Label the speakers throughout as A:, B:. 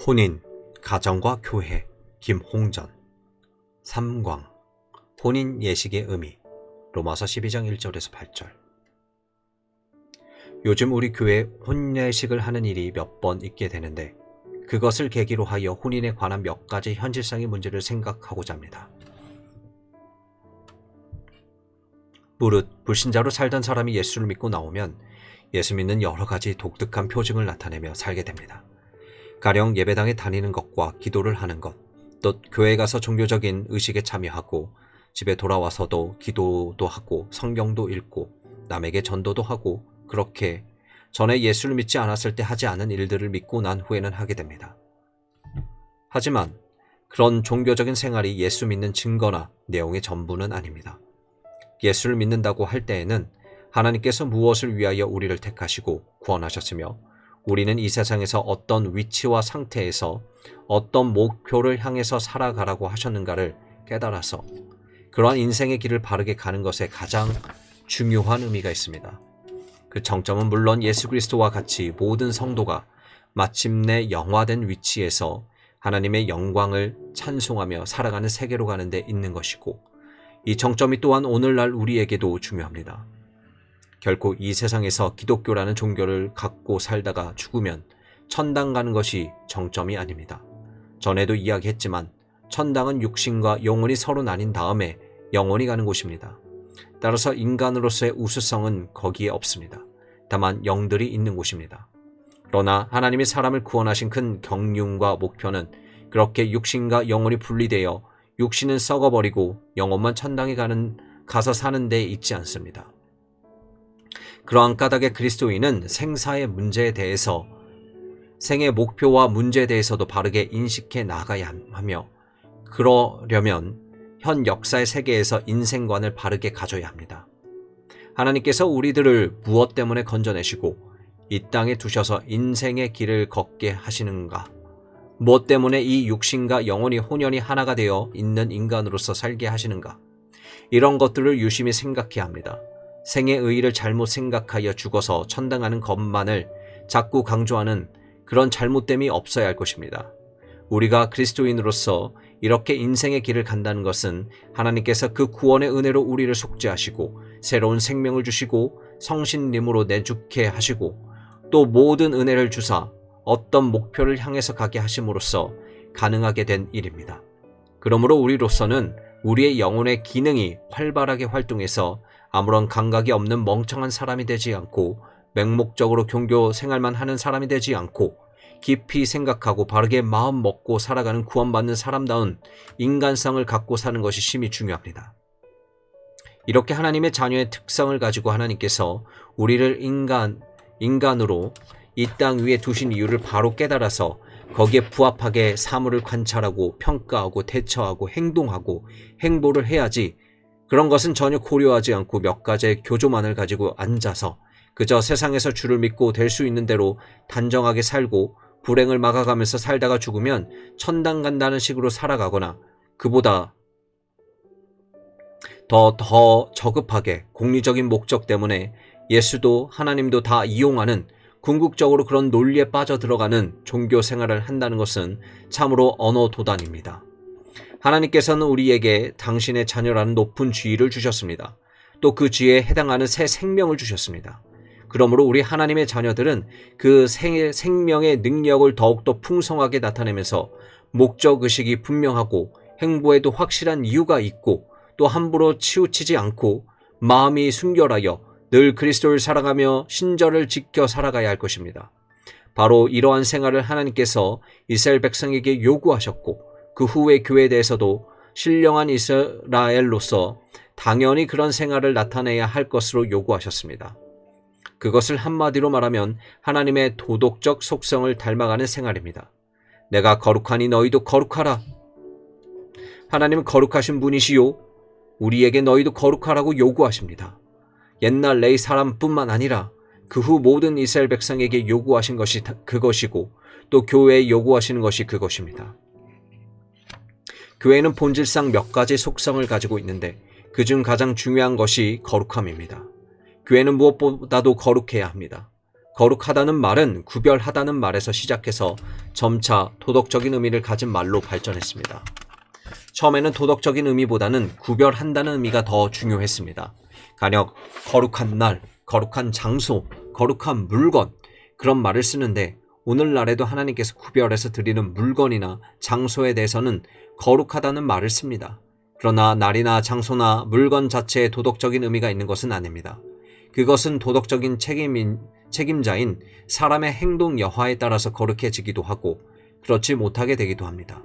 A: 혼인, 가정과 교회, 김홍전. 3광, 혼인 예식의 의미. 로마서 12장 1절에서 8절. 요즘 우리 교회에 혼례식을 하는 일이 몇 번 있게 되는데 그것을 계기로 하여 혼인에 관한 몇 가지 현실성의 문제를 생각하고자 합니다. 무릇 불신자로 살던 사람이 예수를 믿고 나오면 예수 믿는 여러 가지 독특한 표징을 나타내며 살게 됩니다. 가령 예배당에 다니는 것과 기도를 하는 것, 또 교회 가서 종교적인 의식에 참여하고 집에 돌아와서도 기도도 하고 성경도 읽고 남에게 전도도 하고 그렇게 전에 예수를 믿지 않았을 때 하지 않은 일들을 믿고 난 후에는 하게 됩니다. 하지만 그런 종교적인 생활이 예수 믿는 증거나 내용의 전부는 아닙니다. 예수를 믿는다고 할 때에는 하나님께서 무엇을 위하여 우리를 택하시고 구원하셨으며 우리는 이 세상에서 어떤 위치와 상태에서 어떤 목표를 향해서 살아가라고 하셨는가를 깨달아서 그러한 인생의 길을 바르게 가는 것에 가장 중요한 의미가 있습니다. 그 정점은 물론 예수 그리스도와 같이 모든 성도가 마침내 영화된 위치에서 하나님의 영광을 찬송하며 살아가는 세계로 가는 데 있는 것이고, 이 정점이 또한 오늘날 우리에게도 중요합니다. 결코 이 세상에서 기독교라는 종교를 갖고 살다가 죽으면 천당 가는 것이 정점이 아닙니다. 전에도 이야기했지만 천당은 육신과 영혼이 서로 나뉜 다음에 영혼이 가는 곳입니다. 따라서 인간으로서의 우수성은 거기에 없습니다. 다만 영들이 있는 곳입니다. 그러나 하나님이 사람을 구원하신 큰 경륜과 목표는 그렇게 육신과 영혼이 분리되어 육신은 썩어버리고 영혼만 천당에 가서 사는 데 있지 않습니다. 그러한 까닭에 그리스도인은 생사의 문제에 대해서 생의 목표와 문제에 대해서도 바르게 인식해 나가야 하며, 그러려면 현 역사의 세계에서 인생관을 바르게 가져야 합니다. 하나님께서 우리들을 무엇 때문에 건져내시고 이 땅에 두셔서 인생의 길을 걷게 하시는가? 무엇 때문에 이 육신과 영혼이 혼연히 하나가 되어 있는 인간으로서 살게 하시는가? 이런 것들을 유심히 생각해야 합니다. 생의 의의를 잘못 생각하여 죽어서 천당하는 것만을 자꾸 강조하는 그런 잘못됨이 없어야 할 것입니다. 우리가 그리스도인으로서 이렇게 인생의 길을 간다는 것은 하나님께서 그 구원의 은혜로 우리를 속죄하시고 새로운 생명을 주시고 성신님으로 내죽게 하시고 또 모든 은혜를 주사 어떤 목표를 향해서 가게 하심으로써 가능하게 된 일입니다. 그러므로 우리로서는 우리의 영혼의 기능이 활발하게 활동해서 아무런 감각이 없는 멍청한 사람이 되지 않고 맹목적으로 종교 생활만 하는 사람이 되지 않고 깊이 생각하고 바르게 마음 먹고 살아가는 구원받는 사람다운 인간성을 갖고 사는 것이 심히 중요합니다. 이렇게 하나님의 자녀의 특성을 가지고 하나님께서 우리를 인간으로 이 땅 위에 두신 이유를 바로 깨달아서 거기에 부합하게 사물을 관찰하고 평가하고 대처하고 행동하고 행보를 해야지, 그런 것은 전혀 고려하지 않고 몇 가지의 교조만을 가지고 앉아서 그저 세상에서 주를 믿고 될 수 있는 대로 단정하게 살고 불행을 막아가면서 살다가 죽으면 천당 간다는 식으로 살아가거나 그보다 더 저급하게 공리적인 목적 때문에 예수도 하나님도 다 이용하는 궁극적으로 그런 논리에 빠져들어가는 종교 생활을 한다는 것은 참으로 언어도단입니다. 하나님께서는 우리에게 당신의 자녀라는 높은 지위를 주셨습니다. 또 그 지위에 해당하는 새 생명을 주셨습니다. 그러므로 우리 하나님의 자녀들은 그 생명의 능력을 더욱더 풍성하게 나타내면서 목적의식이 분명하고 행보에도 확실한 이유가 있고 또 함부로 치우치지 않고 마음이 순결하여 늘 그리스도를 사랑하며 신절을 지켜 살아가야 할 것입니다. 바로 이러한 생활을 하나님께서 이스라엘 백성에게 요구하셨고 그 후의 교회에 대해서도 신령한 이스라엘로서 당연히 그런 생활을 나타내야 할 것으로 요구하셨습니다. 그것을 한마디로 말하면 하나님의 도덕적 속성을 닮아가는 생활입니다. 내가 거룩하니 너희도 거룩하라. 하나님은 거룩하신 분이시요 우리에게 너희도 거룩하라고 요구하십니다. 옛날 레위 사람뿐만 아니라 그 후 모든 이스라엘 백성에게 요구하신 것이 그것이고 또 교회에 요구하시는 것이 그것입니다. 교회는 본질상 몇 가지 속성을 가지고 있는데 그중 가장 중요한 것이 거룩함입니다. 교회는 무엇보다도 거룩해야 합니다. 거룩하다는 말은 구별하다는 말에서 시작해서 점차 도덕적인 의미를 가진 말로 발전했습니다. 처음에는 도덕적인 의미보다는 구별한다는 의미가 더 중요했습니다. 가령 거룩한 날, 거룩한 장소, 거룩한 물건, 그런 말을 쓰는데 오늘날에도 하나님께서 구별해서 드리는 물건이나 장소에 대해서는 거룩하다는 말을 씁니다. 그러나 날이나 장소나 물건 자체에 도덕적인 의미가 있는 것은 아닙니다. 그것은 도덕적인 책임자인 사람의 행동 여하에 따라서 거룩해지기도 하고 그렇지 못하게 되기도 합니다.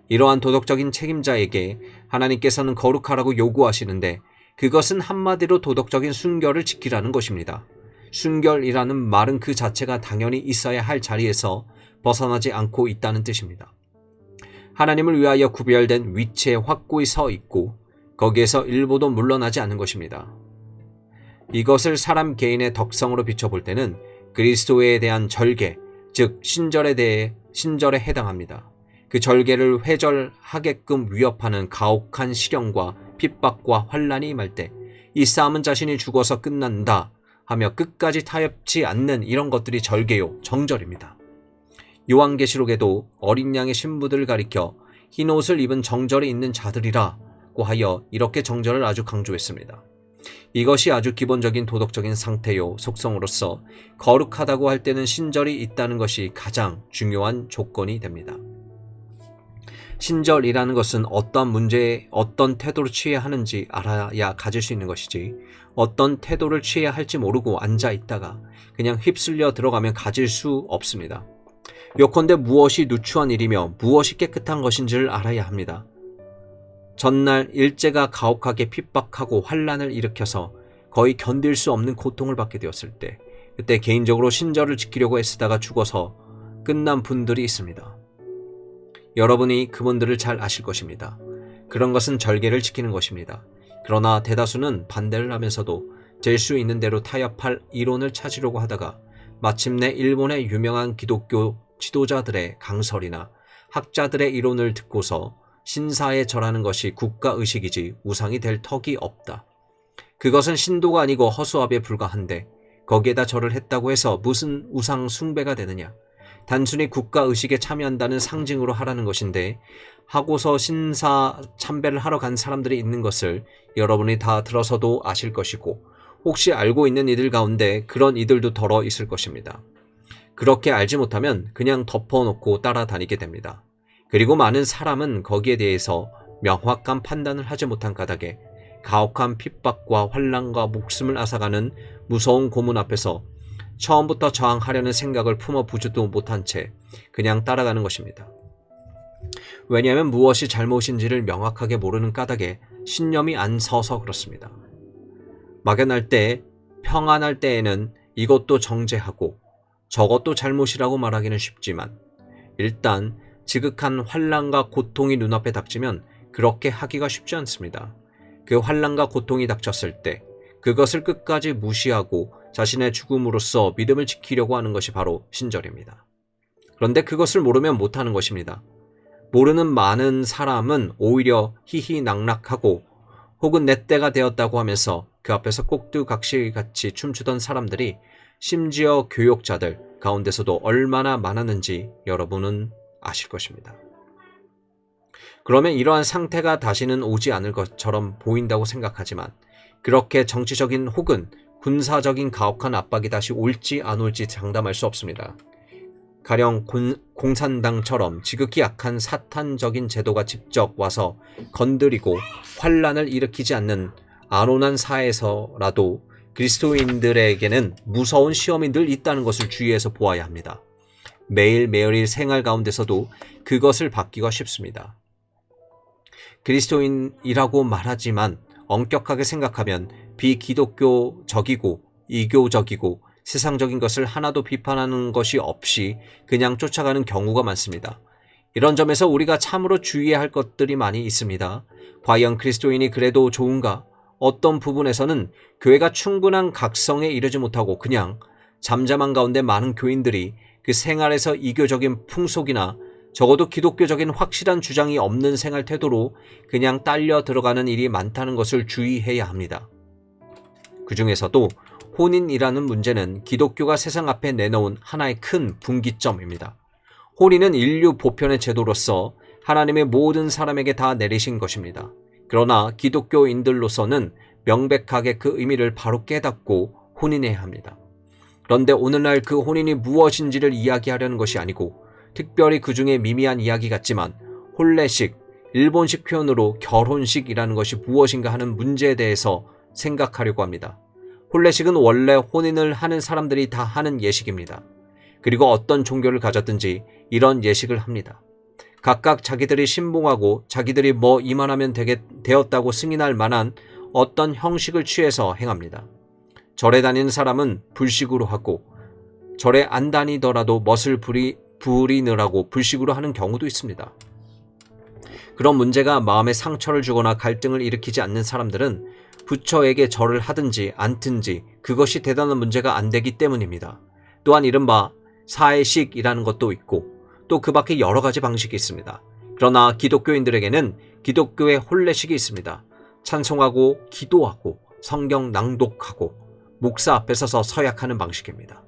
A: 이러한 도덕적인 책임자에게 하나님께서는 거룩하라고 요구하시는데 그것은 한마디로 도덕적인 순결을 지키라는 것입니다. 순결이라는 말은 그 자체가 당연히 있어야 할 자리에서 벗어나지 않고 있다는 뜻입니다. 하나님을 위하여 구별된 위치에 확고히 서 있고 거기에서 일부도 물러나지 않는 것입니다. 이것을 사람 개인의 덕성으로 비춰볼 때는 그리스도에 대한 절개, 즉 신절에 해당합니다. 그 절개를 회절하게끔 위협하는 가혹한 시련과 핍박과 환난이 임할 때 이 싸움은 자신이 죽어서 끝난다 하며 끝까지 타협치 않는 이런 것들이 절개요, 정절입니다. 요한계시록에도 어린 양의 신부들을 가리켜 흰 옷을 입은 정절이 있는 자들이라고 하여 이렇게 정절을 아주 강조했습니다. 이것이 아주 기본적인 도덕적인 상태요, 속성으로서 거룩하다고 할 때는 신절이 있다는 것이 가장 중요한 조건이 됩니다. 신절이라는 것은 어떠한 문제에 어떤 태도를 취해야 하는지 알아야 가질 수 있는 것이지 어떤 태도를 취해야 할지 모르고 앉아 있다가 그냥 휩쓸려 들어가면 가질 수 없습니다. 요컨대 무엇이 누추한 일이며 무엇이 깨끗한 것인지를 알아야 합니다. 전날 일제가 가혹하게 핍박하고 환난을 일으켜서 거의 견딜 수 없는 고통을 받게 되었을 때 그때 개인적으로 신절을 지키려고 애쓰다가 죽어서 끝난 분들이 있습니다. 여러분이 그분들을 잘 아실 것입니다. 그런 것은 절개를 지키는 것입니다. 그러나 대다수는 반대를 하면서도 될 수 있는 대로 타협할 이론을 찾으려고 하다가 마침내 일본의 유명한 기독교 지도자들의 강설이나 학자들의 이론을 듣고서 신사에 절하는 것이 국가의식이지 우상이 될 턱이 없다. 그것은 신도가 아니고 허수아비에 불과한데 거기에다 절을 했다고 해서 무슨 우상 숭배가 되느냐. 단순히 국가의식에 참여한다는 상징으로 하라는 것인데 하고서 신사 참배를 하러 간 사람들이 있는 것을 여러분이 다 들어서도 아실 것이고 혹시 알고 있는 이들 가운데 그런 이들도 덜어 있을 것입니다. 그렇게 알지 못하면 그냥 덮어놓고 따라다니게 됩니다. 그리고 많은 사람은 거기에 대해서 명확한 판단을 하지 못한 까닭에 가혹한 핍박과 환난과 목숨을 앗아가는 무서운 고문 앞에서 처음부터 저항하려는 생각을 품어보지도 못한 채 그냥 따라가는 것입니다. 왜냐하면 무엇이 잘못인지를 명확하게 모르는 까닭에 신념이 안 서서 그렇습니다. 막연할 때, 평안할 때에는 이것도 정죄하고 저것도 잘못이라고 말하기는 쉽지만 일단 지극한 환난과 고통이 눈앞에 닥치면 그렇게 하기가 쉽지 않습니다. 그 환난과 고통이 닥쳤을 때 그것을 끝까지 무시하고 자신의 죽음으로써 믿음을 지키려고 하는 것이 바로 신절입니다. 그런데 그것을 모르면 못하는 것입니다. 모르는 많은 사람은 오히려 희희낙낙하고 혹은 내 때가 되었다고 하면서 그 앞에서 꼭두각시같이 춤추던 사람들이 심지어 교역자들 가운데서도 얼마나 많았는지 여러분은 아실 것입니다. 그러면 이러한 상태가 다시는 오지 않을 것처럼 보인다고 생각하지만 그렇게 정치적인 혹은 군사적인 가혹한 압박이 다시 올지 안 올지 장담할 수 없습니다. 가령 공산당처럼 지극히 약한 사탄적인 제도가 직접 와서 건드리고 환란을 일으키지 않는 안온한 사회에서라도 그리스도인들에게는 무서운 시험이 늘 있다는 것을 주의해서 보아야 합니다. 매일매일의 생활 가운데서도 그것을 받기가 쉽습니다. 그리스도인이라고 말하지만 엄격하게 생각하면 비기독교적이고 이교적이고 세상적인 것을 하나도 비판하는 것이 없이 그냥 쫓아가는 경우가 많습니다. 이런 점에서 우리가 참으로 주의해야 할 것들이 많이 있습니다. 과연 그리스도인이 그래도 좋은가? 어떤 부분에서는 교회가 충분한 각성에 이르지 못하고 그냥 잠잠한 가운데 많은 교인들이 그 생활에서 이교적인 풍속이나 적어도 기독교적인 확실한 주장이 없는 생활 태도로 그냥 딸려 들어가는 일이 많다는 것을 주의해야 합니다. 그 중에서도 혼인이라는 문제는 기독교가 세상 앞에 내놓은 하나의 큰 분기점입니다. 혼인은 인류 보편의 제도로서 하나님의 모든 사람에게 다 내리신 것입니다. 그러나 기독교인들로서는 명백하게 그 의미를 바로 깨닫고 혼인해야 합니다. 그런데 오늘날 그 혼인이 무엇인지를 이야기하려는 것이 아니고 특별히 그 중에 미미한 이야기 같지만 혼례식, 일본식 표현으로 결혼식이라는 것이 무엇인가 하는 문제에 대해서 생각하려고 합니다. 혼례식은 원래 혼인을 하는 사람들이 다 하는 예식입니다. 그리고 어떤 종교를 가졌든지 이런 예식을 합니다. 각각 자기들이 신봉하고 자기들이 뭐 이만하면 되었다고 승인할 만한 어떤 형식을 취해서 행합니다. 절에 다니는 사람은 불식으로 하고 절에 안 다니더라도 멋을 부리느라고 불식으로 하는 경우도 있습니다. 그런 문제가 마음에 상처를 주거나 갈등을 일으키지 않는 사람들은 부처에게 절을 하든지 않든지 그것이 대단한 문제가 안 되기 때문입니다. 또한 이른바 사회식이라는 것도 있고 또 그 밖에 여러 가지 방식이 있습니다. 그러나 기독교인들에게는 기독교의 혼례식이 있습니다. 찬송하고 기도하고 성경 낭독하고 목사 앞에 서서 서약하는 방식입니다.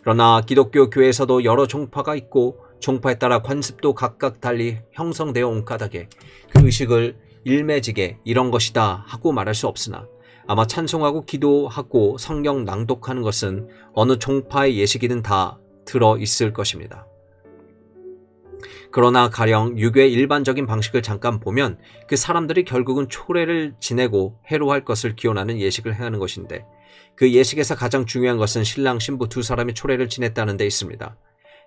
A: 그러나 기독교 교회에서도 여러 종파가 있고 종파에 따라 관습도 각각 달리 형성되어 온 까닭에 그 의식을 일매지게 이런 것이다 하고 말할 수 없으나 아마 찬송하고 기도하고 성경 낭독하는 것은 어느 종파의 예식이든 다 들어있을 것입니다. 그러나 가령 유교의 일반적인 방식을 잠깐 보면 그 사람들이 결국은 초례를 지내고 해로할 것을 기원하는 예식을 행하는 것인데 그 예식에서 가장 중요한 것은 신랑 신부 두 사람이 초례를 지냈다는 데 있습니다.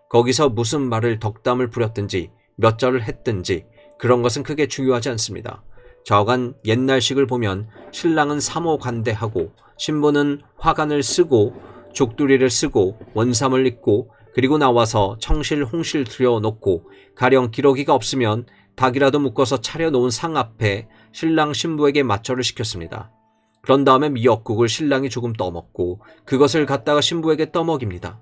A: 거기서 무슨 말을 덕담을 부렸든지 몇 절을 했든지 그런 것은 크게 중요하지 않습니다. 좌우간 옛날식을 보면 신랑은 삼호관대하고 신부는 화관을 쓰고 족두리를 쓰고 원삼을 입고 그리고 나와서 청실 홍실 들여놓고 가령 기러기가 없으면 닭이라도 묶어서 차려놓은 상 앞에 신랑 신부에게 맞절을 시켰습니다. 그런 다음에 미역국을 신랑이 조금 떠먹고 그것을 갖다가 신부에게 떠먹입니다.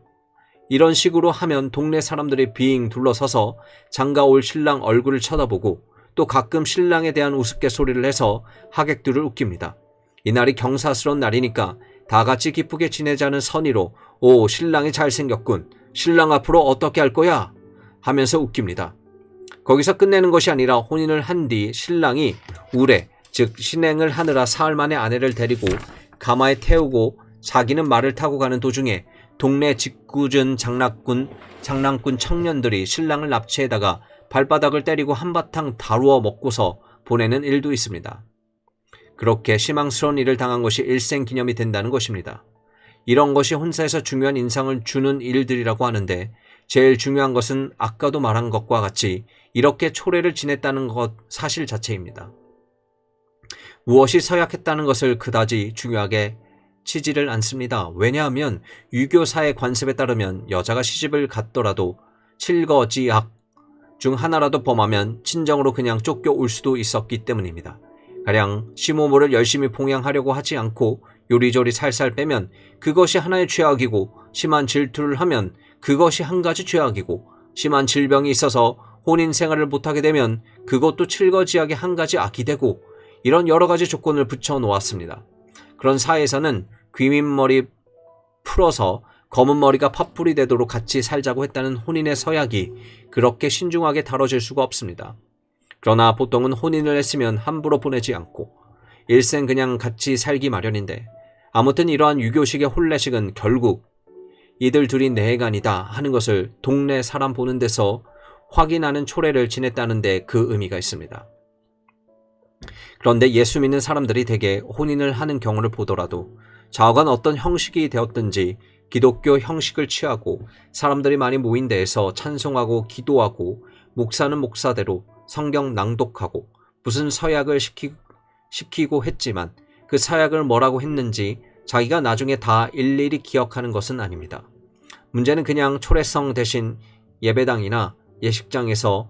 A: 이런 식으로 하면 동네 사람들이 빙 둘러서서 장가올 신랑 얼굴을 쳐다보고 또 가끔 신랑에 대한 우스갯소리를 해서 하객들을 웃깁니다. 이날이 경사스러운 날이니까 다 같이 기쁘게 지내자는 선의로 오 신랑이 잘생겼군. 신랑 앞으로 어떻게 할 거야? 하면서 웃깁니다. 거기서 끝내는 것이 아니라 혼인을 한 뒤 신랑이 우레 즉 신행을 하느라 사흘 만에 아내를 데리고 가마에 태우고 자기는 말을 타고 가는 도중에 동네 짓궂은 장난꾼 청년들이 신랑을 납치해다가 발바닥을 때리고 한바탕 다루어 먹고서 보내는 일도 있습니다. 그렇게 실망스러운 일을 당한 것이 일생기념이 된다는 것입니다. 이런 것이 혼사에서 중요한 인상을 주는 일들이라고 하는데 제일 중요한 것은 아까도 말한 것과 같이 이렇게 초례를 지냈다는 것 사실 자체입니다. 무엇이 서약했다는 것을 그다지 중요하게 치지를 않습니다. 왜냐하면 유교사의 관습에 따르면 여자가 시집을 갔더라도 칠거지악 중 하나라도 범하면 친정으로 그냥 쫓겨올 수도 있었기 때문입니다. 가령 시모모를 열심히 봉양하려고 하지 않고 요리조리 살살 빼면 그것이 하나의 죄악이고 심한 질투를 하면 그것이 한 가지 죄악이고 심한 질병이 있어서 혼인 생활을 못하게 되면 그것도 칠거지악의 한 가지 악이 되고 이런 여러 가지 조건을 붙여 놓았습니다. 그런 사회에서는 귀민머리 풀어서 검은 머리가 팥불이 되도록 같이 살자고 했다는 혼인의 서약이 그렇게 신중하게 다뤄질 수가 없습니다. 그러나 보통은 혼인을 했으면 함부로 보내지 않고 일생 그냥 같이 살기 마련인데 아무튼 이러한 유교식의 혼례식은 결국 이들 둘이 내간이다 하는 것을 동네 사람 보는 데서 확인하는 초례를 지냈다는 데 그 의미가 있습니다. 그런데 예수 믿는 사람들이 대개 혼인을 하는 경우를 보더라도 좌우간 어떤 형식이 되었든지 기독교 형식을 취하고 사람들이 많이 모인 데에서 찬송하고 기도하고 목사는 목사대로 성경 낭독하고 무슨 서약을 시키고 했지만 그 서약을 뭐라고 했는지 자기가 나중에 다 일일이 기억하는 것은 아닙니다. 문제는 그냥 초례성 대신 예배당이나 예식장에서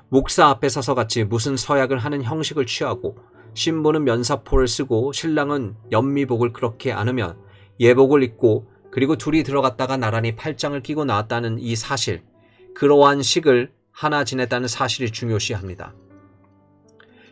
A: 목사 앞에 서서 같이 무슨 서약을 하는 형식을 취하고 신부는 면사포를 쓰고 신랑은 연미복을 그렇게 안으면 예복을 입고 그리고 둘이 들어갔다가 나란히 팔짱을 끼고 나왔다는 이 사실, 그러한 식을 하나 지냈다는 사실이 중요시합니다.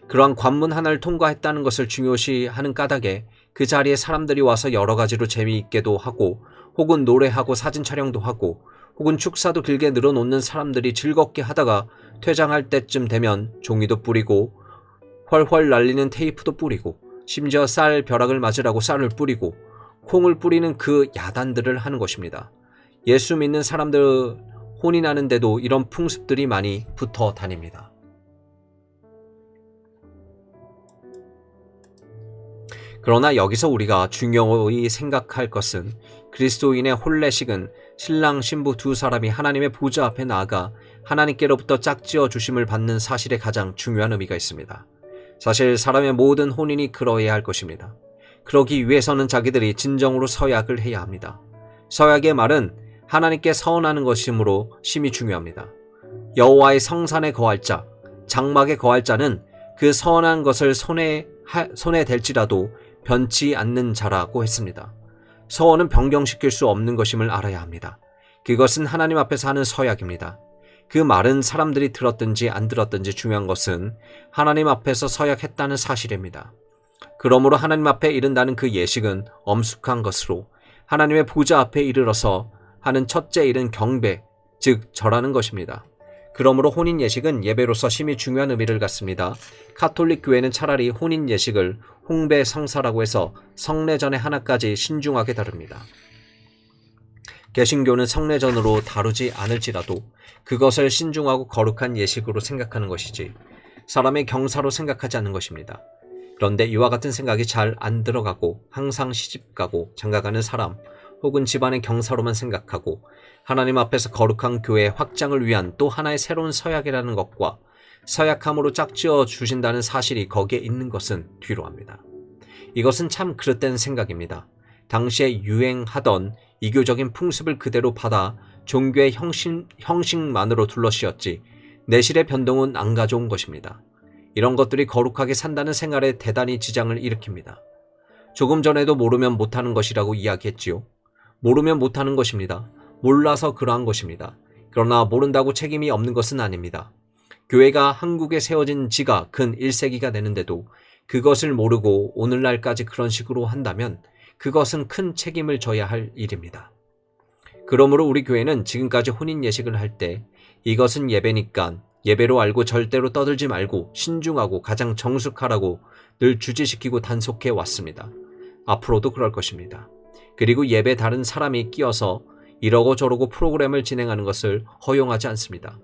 A: 그러한 관문 하나를 통과했다는 것을 중요시하는 까닭에 그 자리에 사람들이 와서 여러 가지로 재미있게도 하고 혹은 노래하고 사진 촬영도 하고 혹은 축사도 길게 늘어놓는 사람들이 즐겁게 하다가 퇴장할 때쯤 되면 종이도 뿌리고 훨훨 날리는 테이프도 뿌리고 심지어 쌀 벼락을 맞으라고 쌀을 뿌리고 콩을 뿌리는 그 야단들을 하는 것입니다. 예수 믿는 사람들 혼이 나는데도 이런 풍습들이 많이 붙어 다닙니다. 그러나 여기서 우리가 중요히 생각할 것은 그리스도인의 혼례식은 신랑 신부 두 사람이 하나님의 보좌 앞에 나아가 하나님께로부터 짝지어 주심을 받는 사실에 가장 중요한 의미가 있습니다. 사실 사람의 모든 혼인이 그러해야 할 것입니다. 그러기 위해서는 자기들이 진정으로 서약을 해야 합니다. 서약의 말은 하나님께 서원하는 것이므로 심히 중요합니다. 여호와의 성산에 거할 자, 장막에 거할 자는 그 서원한 것을 손에 댈지라도 변치 않는 자라고 했습니다. 서원은 변경시킬 수 없는 것임을 알아야 합니다. 그것은 하나님 앞에서 하는 서약입니다. 그 말은 사람들이 들었든지 안 들었든지 중요한 것은 하나님 앞에서 서약했다는 사실입니다. 그러므로 하나님 앞에 이른다는 그 예식은 엄숙한 것으로 하나님의 보좌 앞에 이르러서 하는 첫째 일은 경배, 즉 절하는 것입니다. 그러므로 혼인 예식은 예배로서 심히 중요한 의미를 갖습니다. 카톨릭 교회는 차라리 혼인 예식을 홍배 성사라고 해서 성례전의 하나까지 신중하게 다룹니다. 개신교는 성례전으로 다루지 않을지라도 그것을 신중하고 거룩한 예식으로 생각하는 것이지 사람의 경사로 생각하지 않는 것입니다. 그런데 이와 같은 생각이 잘 안 들어가고 항상 시집가고 장가가는 사람 혹은 집안의 경사로만 생각하고 하나님 앞에서 거룩한 교회의 확장을 위한 또 하나의 새로운 서약이라는 것과 서약함으로 짝지어 주신다는 사실이 거기에 있는 것은 뒤로 합니다. 이것은 참 그릇된 생각입니다. 당시에 유행하던 이교적인 풍습을 그대로 받아 종교의 형식만으로 둘러씌웠지 내실의 변동은 안 가져온 것입니다. 이런 것들이 거룩하게 산다는 생활에 대단히 지장을 일으킵니다. 조금 전에도 모르면 못하는 것이라고 이야기했지요. 모르면 못하는 것입니다. 몰라서 그러한 것입니다. 그러나 모른다고 책임이 없는 것은 아닙니다. 교회가 한국에 세워진 지가 근 1세기가 되는데도 그것을 모르고 오늘날까지 그런 식으로 한다면 그것은 큰 책임을 져야 할 일입니다. 그러므로 우리 교회는 지금까지 혼인 예식을 할 때 이것은 예배니까 예배로 알고 절대로 떠들지 말고 신중하고 가장 정숙하라고 늘 주지시키고 단속해 왔습니다. 앞으로도 그럴 것입니다. 그리고 예배 다른 사람이 끼어서 이러고 저러고 프로그램을 진행하는 것을 허용하지 않습니다.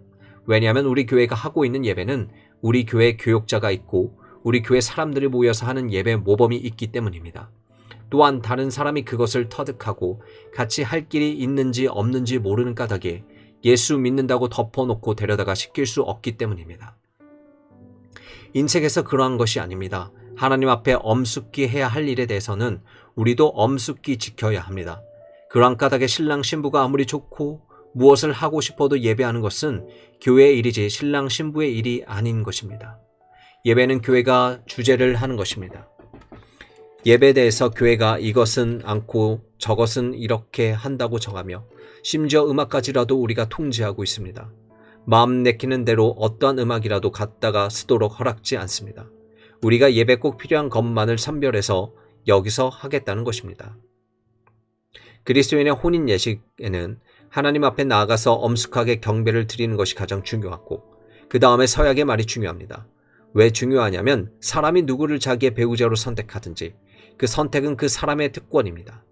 A: 왜냐하면 우리 교회가 하고 있는 예배는 우리 교회 교역자가 있고 우리 교회 사람들이 모여서 하는 예배 모범이 있기 때문입니다. 또한 다른 사람이 그것을 터득하고 같이 할 길이 있는지 없는지 모르는 까닭에 예수 믿는다고 덮어놓고 데려다가 시킬 수 없기 때문입니다. 인책에서 그러한 것이 아닙니다. 하나님 앞에 엄숙히 해야 할 일에 대해서는 우리도 엄숙히 지켜야 합니다. 그러한 까닭에 신랑 신부가 아무리 좋고 무엇을 하고 싶어도 예배하는 것은 교회의 일이지 신랑 신부의 일이 아닌 것입니다. 예배는 교회가 주재를 하는 것입니다. 예배에 대해서 교회가 이것은 않고 저것은 이렇게 한다고 정하며 심지어 음악까지라도 우리가 통제하고 있습니다. 마음 내키는 대로 어떠한 음악이라도 갖다가 쓰도록 허락지 않습니다. 우리가 예배 꼭 필요한 것만을 선별해서 여기서 하겠다는 것입니다. 그리스도인의 혼인 예식에는 하나님 앞에 나아가서 엄숙하게 경배를 드리는 것이 가장 중요하고 그 다음에 서약의 말이 중요합니다. 왜 중요하냐면 사람이 누구를 자기의 배우자로 선택하든지 그 선택은 그 사람의 특권입니다.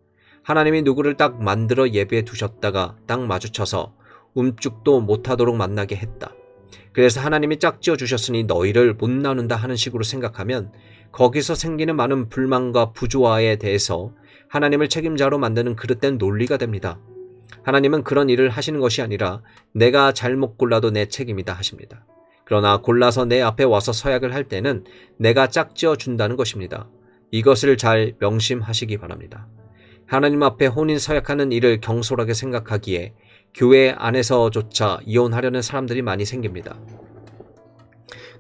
A: 하나님이 누구를 딱 만들어 예배에 두셨다가 딱 마주쳐서 움쭉도 못하도록 만나게 했다. 그래서 하나님이 짝지어 주셨으니 너희를 못 나눈다 하는 식으로 생각하면 거기서 생기는 많은 불만과 부조화에 대해서 하나님을 책임자로 만드는 그릇된 논리가 됩니다. 하나님은 그런 일을 하시는 것이 아니라 내가 잘못 골라도 내 책임이다 하십니다. 그러나 골라서 내 앞에 와서 서약을 할 때는 내가 짝지어 준다는 것입니다. 이것을 잘 명심하시기 바랍니다. 하나님 앞에 혼인 서약하는 일을 경솔하게 생각하기에 교회 안에서조차 이혼하려는 사람들이 많이 생깁니다.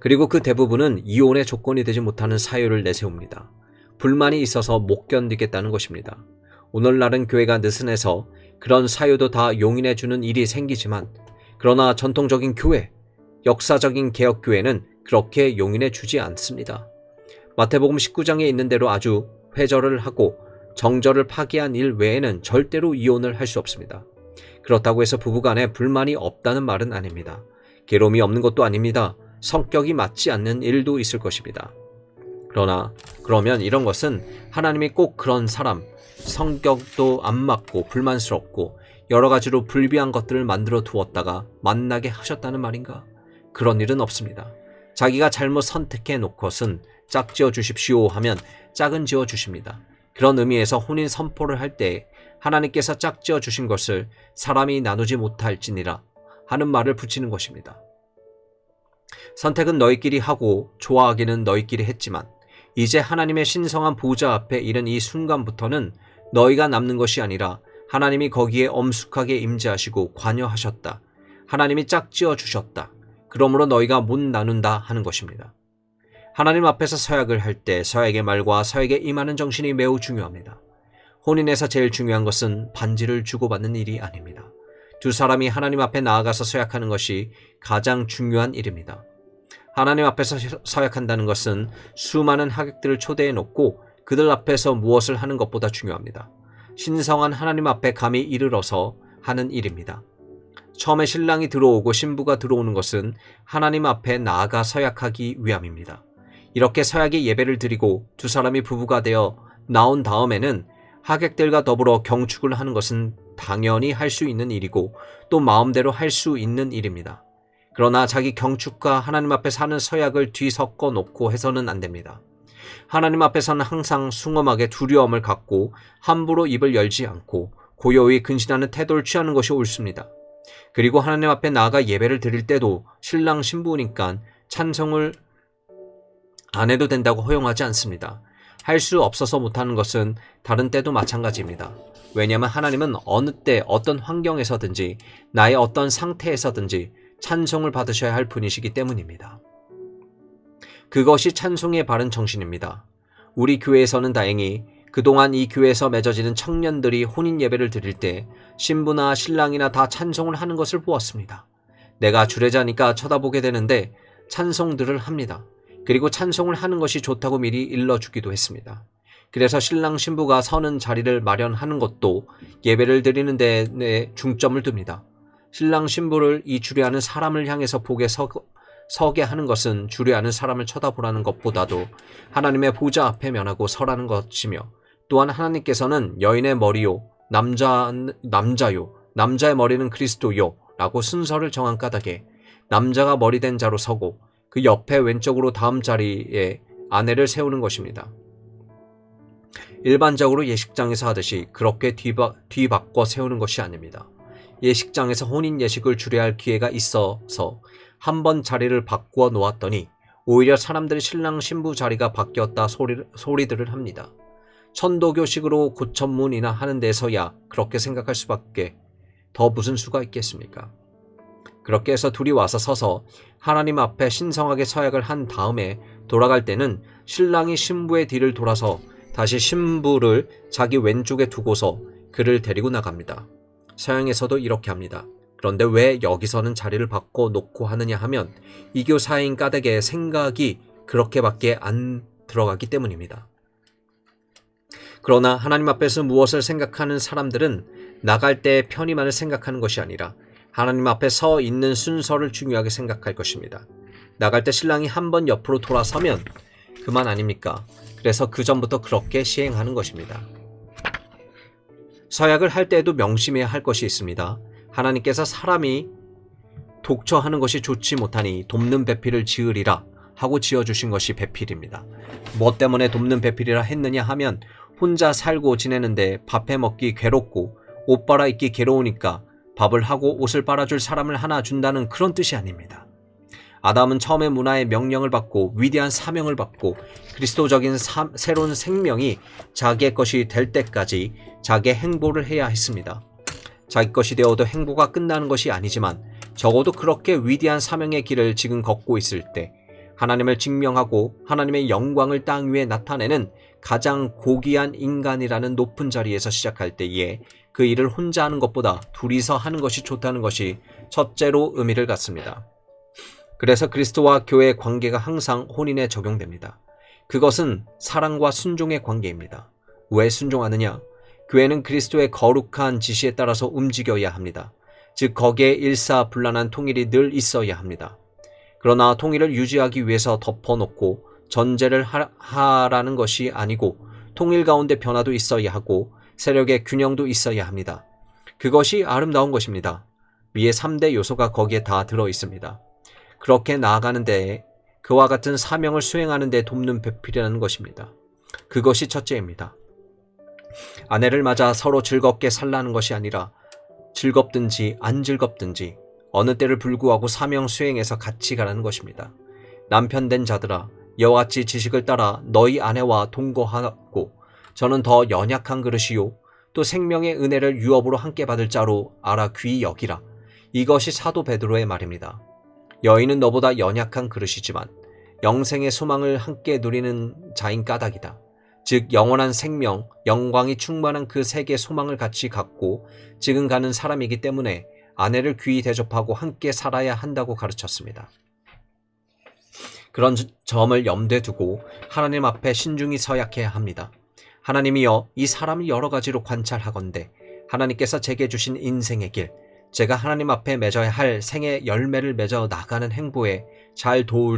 A: 그리고 그 대부분은 이혼의 조건이 되지 못하는 사유를 내세웁니다. 불만이 있어서 못 견디겠다는 것입니다. 오늘날은 교회가 느슨해서 그런 사유도 다 용인해주는 일이 생기지만 그러나 전통적인 교회, 역사적인 개혁교회는 그렇게 용인해주지 않습니다. 마태복음 19장에 있는 대로 아주 회절을 하고 정절을 파기한 일 외에는 절대로 이혼을 할 수 없습니다. 그렇다고 해서 부부간에 불만이 없다는 말은 아닙니다. 괴로움이 없는 것도 아닙니다. 성격이 맞지 않는 일도 있을 것입니다. 그러면 이런 것은 하나님이 꼭 그런 사람, 성격도 안 맞고 불만스럽고 여러 가지로 불비한 것들을 만들어 두었다가 만나게 하셨다는 말인가? 그런 일은 없습니다. 자기가 잘못 선택해 놓고선 짝지어 주십시오 하면 짝은 지어 주십니다. 그런 의미에서 혼인 선포를 할 때 하나님께서 짝지어 주신 것을 사람이 나누지 못할지니라 하는 말을 붙이는 것입니다. 선택은 너희끼리 하고 좋아하기는 너희끼리 했지만 이제 하나님의 신성한 보좌 앞에 이른 이 순간부터는 너희가 남는 것이 아니라 하나님이 거기에 엄숙하게 임재하시고 관여하셨다. 하나님이 짝지어 주셨다. 그러므로 너희가 못 나눈다 하는 것입니다. 하나님 앞에서 서약을 할 때 서약의 말과 서약에 임하는 정신이 매우 중요합니다. 혼인에서 제일 중요한 것은 반지를 주고받는 일이 아닙니다. 두 사람이 하나님 앞에 나아가서 서약하는 것이 가장 중요한 일입니다. 하나님 앞에서 서약한다는 것은 수많은 하객들을 초대해 놓고 그들 앞에서 무엇을 하는 것보다 중요합니다. 신성한 하나님 앞에 감히 이르러서 하는 일입니다. 처음에 신랑이 들어오고 신부가 들어오는 것은 하나님 앞에 나아가 서약하기 위함입니다. 이렇게 서약의 예배를 드리고 두 사람이 부부가 되어 나온 다음에는 하객들과 더불어 경축을 하는 것은 당연히 할 수 있는 일이고 또 마음대로 할 수 있는 일입니다. 그러나 자기 경축과 하나님 앞에 사는 서약을 뒤섞어 놓고 해서는 안 됩니다. 하나님 앞에서는 항상 숭엄하게 두려움을 갖고 함부로 입을 열지 않고 고요히 근신하는 태도를 취하는 것이 옳습니다. 그리고 하나님 앞에 나아가 예배를 드릴 때도 신랑 신부니까 찬송을 안 해도 된다고 허용하지 않습니다. 할 수 없어서 못하는 것은 다른 때도 마찬가지입니다. 왜냐하면 하나님은 어느 때 어떤 환경에서든지 나의 어떤 상태에서든지 찬송을 받으셔야 할 분이시기 때문입니다. 그것이 찬송의 바른 정신입니다. 우리 교회에서는 다행히 그동안 이 교회에서 맺어지는 청년들이 혼인 예배를 드릴 때 신부나 신랑이나 다 찬송을 하는 것을 보았습니다. 내가 주례자니까 쳐다보게 되는데 찬송들을 합니다. 그리고 찬송을 하는 것이 좋다고 미리 일러주기도 했습니다. 그래서 신랑 신부가 서는 자리를 마련하는 것도 예배를 드리는 데 중점을 둡니다. 신랑 신부를 이 주례하는 사람을 향해서 보게 서게 하는 것은 주례하는 사람을 쳐다보라는 것보다도 하나님의 보좌 앞에 면하고 서라는 것이며 또한 하나님께서는 여인의 머리요 남자요 남자의 머리는 그리스도요 라고 순서를 정한 까닭에 남자가 머리된 자로 서고 그 옆에 왼쪽으로 다음 자리에 아내를 세우는 것입니다. 일반적으로 예식장에서 하듯이 그렇게 뒤바꿔 세우는 것이 아닙니다. 예식장에서 혼인 예식을 주례할 기회가 있어서 한 번 자리를 바꾸어 놓았더니 오히려 사람들이 신랑 신부 자리가 바뀌었다 소리들을 합니다. 천도교식으로 고천문이나 하는 데서야 그렇게 생각할 수밖에 더 무슨 수가 있겠습니까? 그렇게 해서 둘이 와서 서서 하나님 앞에 신성하게 서약을 한 다음에 돌아갈 때는 신랑이 신부의 뒤를 돌아서 다시 신부를 자기 왼쪽에 두고서 그를 데리고 나갑니다. 서양에서도 이렇게 합니다. 그런데 왜 여기서는 자리를 바꿔 놓고 하느냐 하면 이교 사인 까닭의 생각이 그렇게밖에 안 들어가기 때문입니다. 그러나 하나님 앞에서 무엇을 생각하는 사람들은 나갈 때 편의만을 생각하는 것이 아니라 하나님 앞에 서 있는 순서를 중요하게 생각할 것입니다. 나갈 때 신랑이 한 번 옆으로 돌아서면 그만 아닙니까? 그래서 그 전부터 그렇게 시행하는 것입니다. 서약을 할 때에도 명심해야 할 것이 있습니다. 하나님께서 사람이 독처하는 것이 좋지 못하니 돕는 배필을 지으리라 하고 지어주신 것이 배필입니다. 뭐 때문에 돕는 배필이라 했느냐 하면 혼자 살고 지내는데 밥해 먹기 괴롭고 옷 빨아 입기 괴로우니까 밥을 하고 옷을 빨아줄 사람을 하나 준다는 그런 뜻이 아닙니다. 아담은 처음에 문화의 명령을 받고 위대한 사명을 받고 그리스도적인 새로운 생명이 자기의 것이 될 때까지 자기의 행보를 해야 했습니다. 자기 것이 되어도 행보가 끝나는 것이 아니지만 적어도 그렇게 위대한 사명의 길을 지금 걷고 있을 때 하나님을 증명하고 하나님의 영광을 땅 위에 나타내는 가장 고귀한 인간이라는 높은 자리에서 시작할 때에 그 일을 혼자 하는 것보다 둘이서 하는 것이 좋다는 것이 첫째로 의미를 갖습니다. 그래서 그리스도와 교회의 관계가 항상 혼인에 적용됩니다. 그것은 사랑과 순종의 관계입니다. 왜 순종하느냐? 교회는 그리스도의 거룩한 지시에 따라서 움직여야 합니다. 즉 거기에 일사불란한 통일이 늘 있어야 합니다. 그러나 통일을 유지하기 위해서 덮어놓고 전제를 하라는 것이 아니고 통일 가운데 변화도 있어야 하고 세력의 균형도 있어야 합니다. 그것이 아름다운 것입니다. 위의 3대 요소가 거기에 다 들어 있습니다. 그렇게 나아가는 데에 그와 같은 사명을 수행하는 데 돕는 배필이라는 것입니다. 그것이 첫째입니다. 아내를 맞아 서로 즐겁게 살라는 것이 아니라 즐겁든지 안 즐겁든지 어느 때를 불구하고 사명 수행해서 같이 가라는 것입니다. 남편 된 자들아 이와 같이 지식을 따라 너희 아내와 동거하고 저는 더 연약한 그릇이요 또 생명의 은혜를 유업으로 함께 받을 자로 알아 귀히 여기라. 이것이 사도 베드로의 말입니다. 여인은 너보다 연약한 그릇이지만 영생의 소망을 함께 누리는 자인 까닭이다. 즉 영원한 생명, 영광이 충만한 그 세계 소망을 같이 갖고 지금 가는 사람이기 때문에 아내를 귀히 대접하고 함께 살아야 한다고 가르쳤습니다. 그런 점을 염두에 두고 하나님 앞에 신중히 서약해야 합니다. 하나님이여 이 사람을 여러 가지로 관찰하건대 하나님께서 제게 주신 인생의 길, 제가 하나님 앞에 맺어야 할 생의 열매를 맺어 나가는 행보에 잘 도울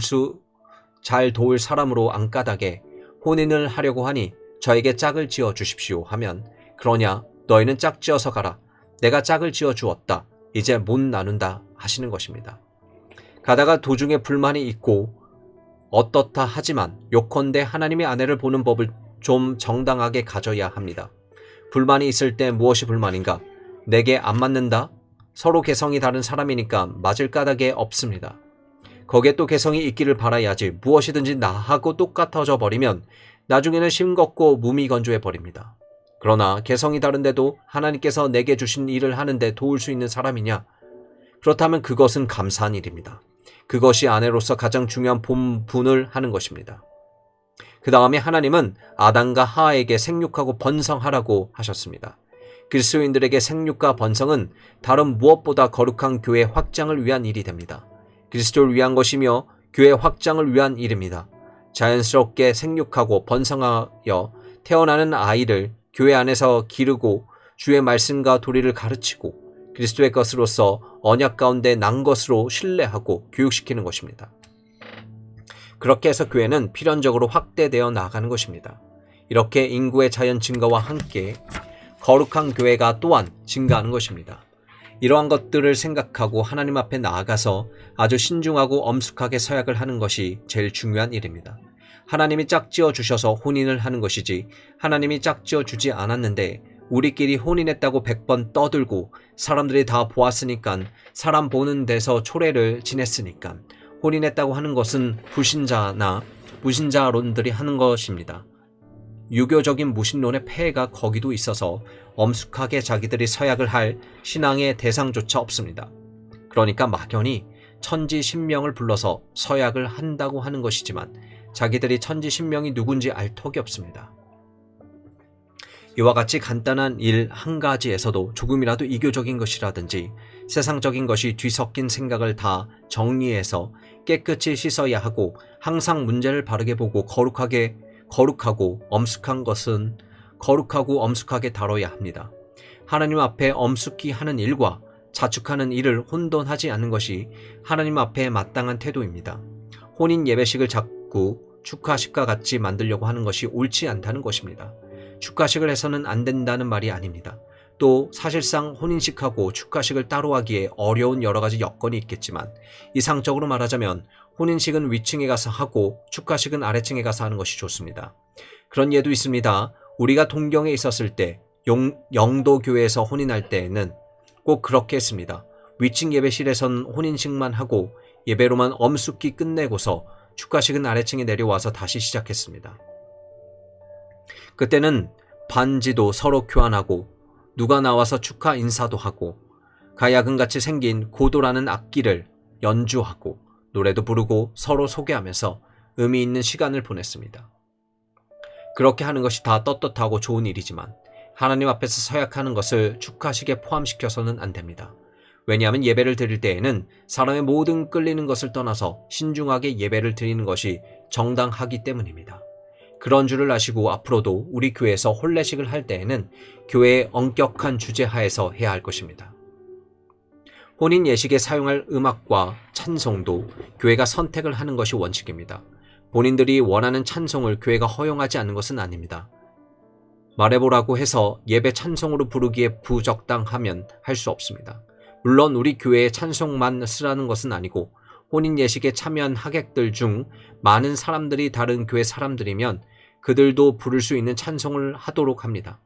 A: 사람으로 안까닭에 혼인을 하려고 하니 저에게 짝을 지어 주십시오 하면 그러냐 너희는 짝 지어서 가라. 내가 짝을 지어 주었다. 이제 못 나눈다 하시는 것입니다. 가다가 도중에 불만이 있고 어떻다 하지만 요컨대 하나님의 아내를 보는 법을 좀 정당하게 가져야 합니다. 불만이 있을 때 무엇이 불만인가? 내게 안 맞는다? 서로 개성이 다른 사람이니까 맞을 까닭에 없습니다. 거기에 또 개성이 있기를 바라야지 무엇이든지 나하고 똑같아져 버리면 나중에는 싱겁고 무미건조해 버립니다. 그러나 개성이 다른데도 하나님께서 내게 주신 일을 하는데 도울 수 있는 사람이냐? 그렇다면 그것은 감사한 일입니다. 그것이 아내로서 가장 중요한 본분을 하는 것입니다. 그 다음에 하나님은 아담과 하와에게 생육하고 번성하라고 하셨습니다. 그리스도인들에게 생육과 번성은 다른 무엇보다 거룩한 교회 확장을 위한 일이 됩니다. 그리스도를 위한 것이며 교회 확장을 위한 일입니다. 자연스럽게 생육하고 번성하여 태어나는 아이를 교회 안에서 기르고 주의 말씀과 도리를 가르치고 그리스도의 것으로서 언약 가운데 난 것으로 신뢰하고 교육시키는 것입니다. 그렇게 해서 교회는 필연적으로 확대되어 나가는 것입니다. 이렇게 인구의 자연 증가와 함께 거룩한 교회가 또한 증가하는 것입니다. 이러한 것들을 생각하고 하나님 앞에 나아가서 아주 신중하고 엄숙하게 서약을 하는 것이 제일 중요한 일입니다. 하나님이 짝지어 주셔서 혼인을 하는 것이지 하나님이 짝지어 주지 않았는데 우리끼리 혼인했다고 100번 떠들고 사람들이 다 보았으니까 사람 보는 데서 초례를 지냈으니까 혼인했다고 하는 것은 불신자나 무신자론들이 하는 것입니다. 유교적인 무신론의 폐해가 거기도 있어서 엄숙하게 자기들이 서약을 할 신앙의 대상조차 없습니다. 그러니까 막연히 천지신명을 불러서 서약을 한다고 하는 것이지만 자기들이 천지신명이 누군지 알 턱이 없습니다. 이와 같이 간단한 일 한 가지에서도 조금이라도 이교적인 것이라든지 세상적인 것이 뒤섞인 생각을 다 정리해서 깨끗이 씻어야 하고 항상 문제를 바르게 보고 거룩하고 엄숙한 것은 거룩하고 엄숙하게 다뤄야 합니다. 하나님 앞에 엄숙히 하는 일과 자축하는 일을 혼돈하지 않는 것이 하나님 앞에 마땅한 태도입니다. 혼인 예배식을 자꾸 축하식과 같이 만들려고 하는 것이 옳지 않다는 것입니다. 축하식을 해서는 안 된다는 말이 아닙니다. 또 사실상 혼인식하고 축하식을 따로 하기에 어려운 여러 가지 여건이 있겠지만 이상적으로 말하자면 혼인식은 위층에 가서 하고 축하식은 아래층에 가서 하는 것이 좋습니다. 그런 예도 있습니다. 우리가 동경에 있었을 때 영도교회에서 혼인할 때에는 꼭 그렇게 했습니다. 위층 예배실에선 혼인식만 하고 예배로만 엄숙히 끝내고서 축하식은 아래층에 내려와서 다시 시작했습니다. 그때는 반지도 서로 교환하고 누가 나와서 축하 인사도 하고 가야금같이 생긴 고도라는 악기를 연주하고 노래도 부르고 서로 소개하면서 의미 있는 시간을 보냈습니다. 그렇게 하는 것이 다 떳떳하고 좋은 일이지만 하나님 앞에서 서약하는 것을 축하식에 포함시켜서는 안 됩니다. 왜냐하면 예배를 드릴 때에는 사람의 모든 끌리는 것을 떠나서 신중하게 예배를 드리는 것이 정당하기 때문입니다. 그런 줄을 아시고 앞으로도 우리 교회에서 혼례식을 할 때에는 교회의 엄격한 주제 하에서 해야 할 것입니다. 혼인 예식에 사용할 음악과 찬송도 교회가 선택을 하는 것이 원칙입니다. 본인들이 원하는 찬송을 교회가 허용하지 않는 것은 아닙니다. 말해보라고 해서 예배 찬송으로 부르기에 부적당하면 할 수 없습니다. 물론 우리 교회의 찬송만 쓰라는 것은 아니고 혼인 예식에 참여한 하객들 중 많은 사람들이 다른 교회 사람들이면 그들도 부를 수 있는 찬송을 하도록 합니다.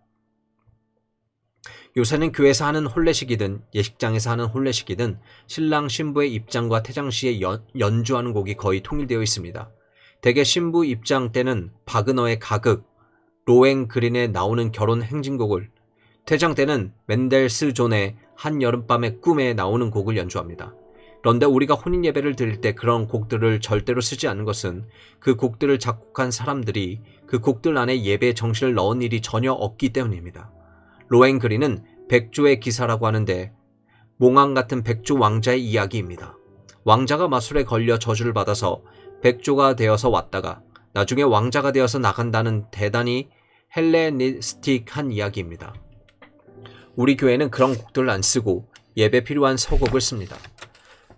A: 요새는 교회에서 하는 혼례식이든 예식장에서 하는 혼례식이든 신랑 신부의 입장과 퇴장 시에 연주하는 곡이 거의 통일되어 있습니다. 대개 신부 입장 때는 바그너의 가극, 로엥그린에 나오는 결혼 행진곡을, 퇴장 때는 맨델스존의 한여름밤의 꿈에 나오는 곡을 연주합니다. 그런데 우리가 혼인 예배를 드릴 때 그런 곡들을 절대로 쓰지 않는 것은 그 곡들을 작곡한 사람들이 그 곡들 안에 예배의 정신을 넣은 일이 전혀 없기 때문입니다. 로엥그린은 백조의 기사라고 하는데 몽왕 같은 백조 왕자의 이야기입니다. 왕자가 마술에 걸려 저주를 받아서 백조가 되어서 왔다가 나중에 왕자가 되어서 나간다는 대단히 헬레니스틱한 이야기입니다. 우리 교회는 그런 곡들을 안 쓰고 예배 필요한 서곡을 씁니다.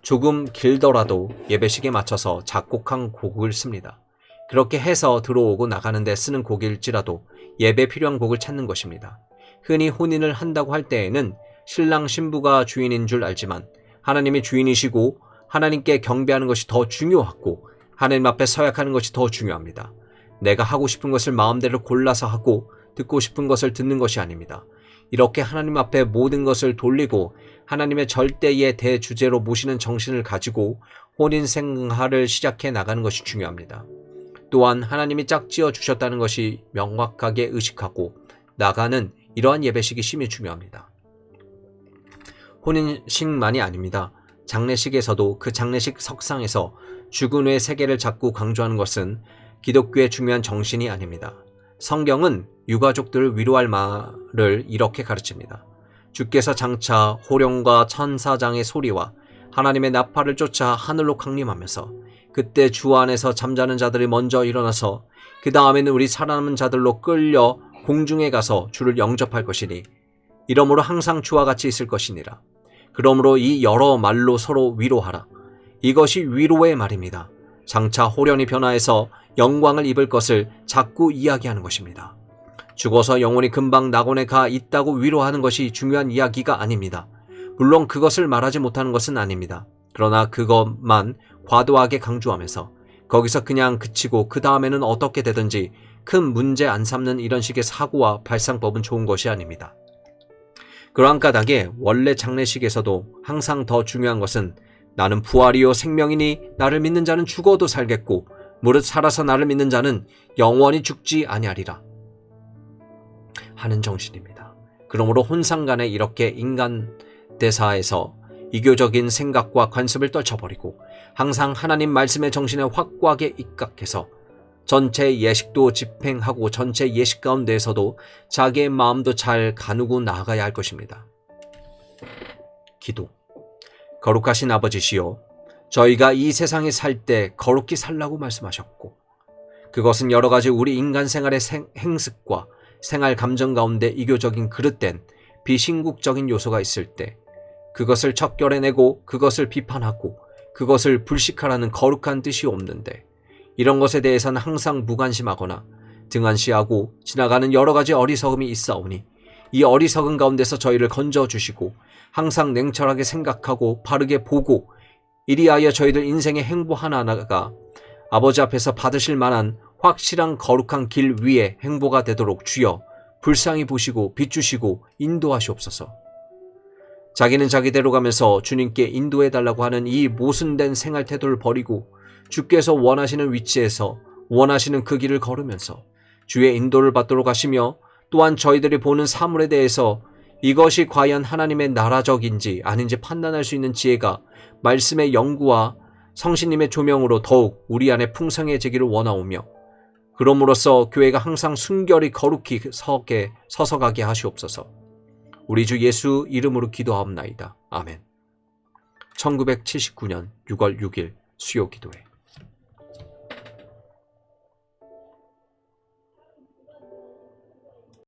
A: 조금 길더라도 예배식에 맞춰서 작곡한 곡을 씁니다. 그렇게 해서 들어오고 나가는데 쓰는 곡일지라도 예배 필요한 곡을 찾는 것입니다. 흔히 혼인을 한다고 할 때에는 신랑 신부가 주인인 줄 알지만 하나님이 주인이시고 하나님께 경배하는 것이 더 중요하고 하나님 앞에 서약하는 것이 더 중요합니다. 내가 하고 싶은 것을 마음대로 골라서 하고 듣고 싶은 것을 듣는 것이 아닙니다. 이렇게 하나님 앞에 모든 것을 돌리고 하나님의 절대의 대주제로 모시는 정신을 가지고 혼인 생활을 시작해 나가는 것이 중요합니다. 또한 하나님이 짝지어 주셨다는 것이 명확하게 의식하고 나가는 이러한 예배식이 심히 중요합니다. 혼인식만이 아닙니다. 장례식에서도 그 장례식 석상에서 죽은 후의 세계를 자꾸 강조하는 것은 기독교의 중요한 정신이 아닙니다. 성경은 유가족들을 위로할 말을 이렇게 가르칩니다. 주께서 장차 호령과 천사장의 소리와 하나님의 나팔을 쫓아 하늘로 강림하면서 그때 주 안에서 잠자는 자들이 먼저 일어나서 그 다음에는 우리 살아남은 자들로 끌려 공중에 가서 주를 영접할 것이니 이러므로 항상 주와 같이 있을 것이니라. 그러므로 이 여러 말로 서로 위로하라. 이것이 위로의 말입니다. 장차 호련히 변화해서 영광을 입을 것을 자꾸 이야기하는 것입니다. 죽어서 영혼이 금방 낙원에 가 있다고 위로하는 것이 중요한 이야기가 아닙니다. 물론 그것을 말하지 못하는 것은 아닙니다. 그러나 그것만 과도하게 강조하면서 거기서 그냥 그치고 그 다음에는 어떻게 되든지 큰 문제 안 삼는 이런 식의 사고와 발상법은 좋은 것이 아닙니다. 그러한 까닭에 원래 장례식에서도 항상 더 중요한 것은 나는 부활이요 생명이니 나를 믿는 자는 죽어도 살겠고 무릇 살아서 나를 믿는 자는 영원히 죽지 아니하리라 하는 정신입니다. 그러므로 혼상간에 이렇게 인간 대사에서 이교적인 생각과 관습을 떨쳐버리고 항상 하나님 말씀의 정신에 확고하게 입각해서 전체 예식도 집행하고 전체 예식 가운데에서도 자기의 마음도 잘 가누고 나아가야 할 것입니다. 기도. 거룩하신 아버지시여, 저희가 이 세상에 살 때 거룩히 살라고 말씀하셨고 그것은 여러 가지 우리 인간 생활의 행습과 생활 감정 가운데 이교적인 그릇된 비신국적인 요소가 있을 때 그것을 척결해내고 그것을 비판하고 그것을 불식하라는 거룩한 뜻이 없는데 이런 것에 대해서는 항상 무관심하거나 등한시하고 지나가는 여러 가지 어리석음이 있사오니 이 어리석음 가운데서 저희를 건져주시고 항상 냉철하게 생각하고 바르게 보고 이리하여 저희들 인생의 행보 하나하나가 아버지 앞에서 받으실 만한 확실한 거룩한 길 위에 행보가 되도록 주여 불쌍히 보시고 비추시고 인도하시옵소서. 자기는 자기대로 가면서 주님께 인도해달라고 하는 이 모순된 생활 태도를 버리고 주께서 원하시는 위치에서 원하시는 그 길을 걸으면서 주의 인도를 받도록 하시며 또한 저희들이 보는 사물에 대해서 이것이 과연 하나님의 나라적인지 아닌지 판단할 수 있는 지혜가 말씀의 연구와 성신님의 조명으로 더욱 우리 안에 풍성해지기를 원하오며 그럼으로써 교회가 항상 순결히 거룩히 서서가게 하시옵소서. 우리 주 예수 이름으로 기도하옵나이다. 아멘. 1979년 6월 6일 수요 기도회.